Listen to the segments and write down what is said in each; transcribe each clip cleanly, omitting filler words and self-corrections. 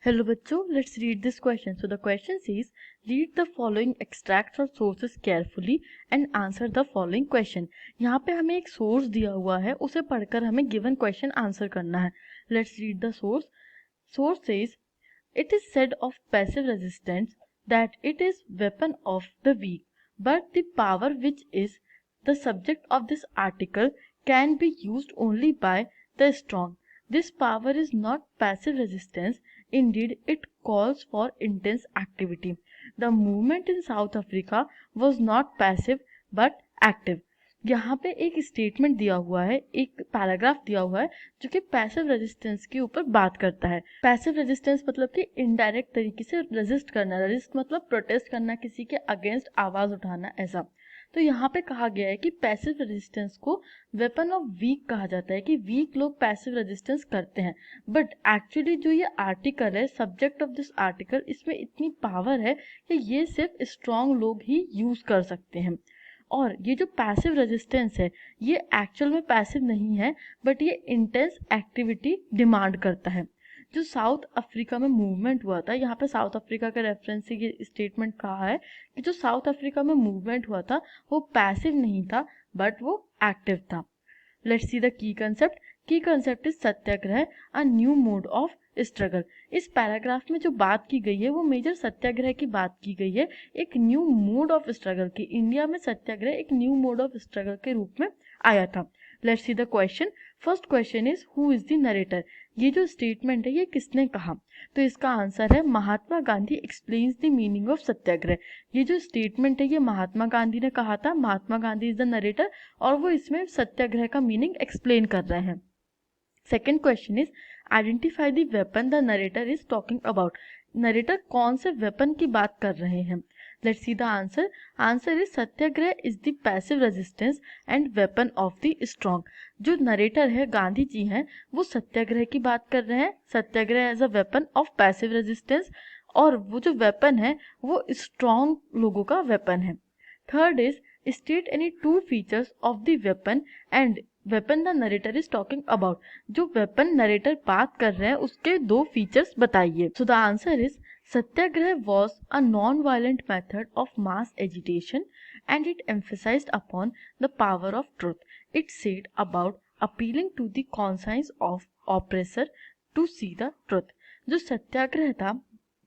Hello बच्चों, let's read this question. So the question says, read the following extracts or sources carefully and answer the following question. यहाँ पे हमें एक source दिया हुआ है, उसे पढ़कर हमें given question answer करना है. Let's read the source. Source says, it is said of passive resistance that it is weapon of the weak, but the power which is the subject of this article can be used only by the strong. This power is not passive resistance. Indeed, it calls for intense activity. The movement in South Africa was not passive but active. यहाँ पे एक statement दिया हुआ है, एक paragraph दिया हुआ है जो कि पैसिव रेजिस्टेंस के ऊपर बात करता है. पैसिव रेजिस्टेंस मतलब कि इनडायरेक्ट तरीके से रेजिस्ट करना. रेजिस्ट मतलब प्रोटेस्ट करना, किसी के अगेंस्ट आवाज उठाना, ऐसा. तो यहाँ पे कहा गया है कि पैसिव रेजिस्टेंस को वेपन ऑफ वीक कहा जाता है, कि वीक लोग पैसिव रेजिस्टेंस करते हैं. बट एक्चुअली जो ये आर्टिकल है, सब्जेक्ट ऑफ दिस आर्टिकल, इसमें इतनी पावर है कि ये सिर्फ स्ट्रॉन्ग लोग ही यूज कर सकते हैं. और ये जो पैसिव रेजिस्टेंस है, ये एक्चुअल में पैसिव नहीं है, बट ये इंटेंस एक्टिविटी डिमांड करता है. जो साउथ अफ्रीका में मूवमेंट हुआ था, यहाँ पे साउथ अफ्रीका का रेफरेंस से ये स्टेटमेंट कहा है कि जो साउथ अफ्रीका में मूवमेंट हुआ था वो पैसिव नहीं था बट वो एक्टिव था. Let's see the key concept. Key concept is satyagraha, a new mode of struggle. इस पैराग्राफ में जो बात की गई है वो मेजर सत्याग्रह की बात की गई है, एक न्यू मोड ऑफ स्ट्रगल की. इंडिया में सत्याग्रह एक न्यू मोड ऑफ स्ट्रगल के रूप में आया था. Let's see the question. First question is who is the narrator. ये जो स्टेटमेंट है ये किसने कहा? तो इसका आंसर है Mahatma Gandhi explains the meaning of satyagraha. ये जो स्टेटमेंट है ये महात्मा गांधी ने कहा था. Mahatma Gandhi is the narrator और वो इसमें सत्याग्रह का मीनिंग एक्सप्लेन कर रहे हैं. Second question is identify the weapon the narrator is talking about. Narrator कौन से वेपन की बात कर रहे हैं? Let's see the answer. Answer is Satyagraha is the passive resistance and weapon of the strong. जो नरेटर है गांधी जी हैं, वो सत्याग्रह की बात कर रहे हैं. Satyagraha as a weapon of passive resistance, और वो जो वेपन है वो स्ट्रॉन्ग लोगों का वेपन है. Third is state any two features of the weapon and weapon the narrator is talking about. जो वेपन नरेटर बात कर रहे हैं उसके दो फीचर्स बताइए. So the answer is Satyagraha was a non violent method of mass agitation and it emphasized upon the power of truth. It said about appealing to the conscience of oppressor to see the truth. जो सत्याग्रह था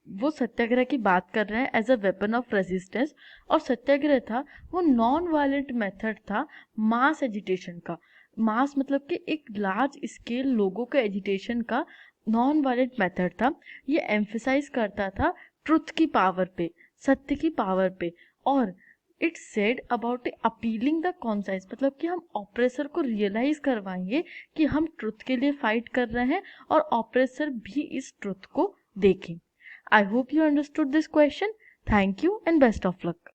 वो सत्याग्रह की बात कर रहे हैं as a weapon of resistance, और सत्याग्रह था वो नॉन वायलेंट मेथड था मास एजिटेशन का. मास मतलब कि एक लार्ज स्केल लोगों के एजिटेशन का नॉन वायलेंट मेथड था. ये एम्फेसाइज करता था ट्रुथ की पावर पे, सत्य की पावर पे. और it said about appealing the conscience, मतलब कि हम ऑपरेसर को रियलाइज करवाएंगे कि हम ट्रुथ के लिए फाइट कर रहे हैं और ऑपरेसर भी इस ट्रुथ को देखें. I hope you understood this question. Thank you and best of luck.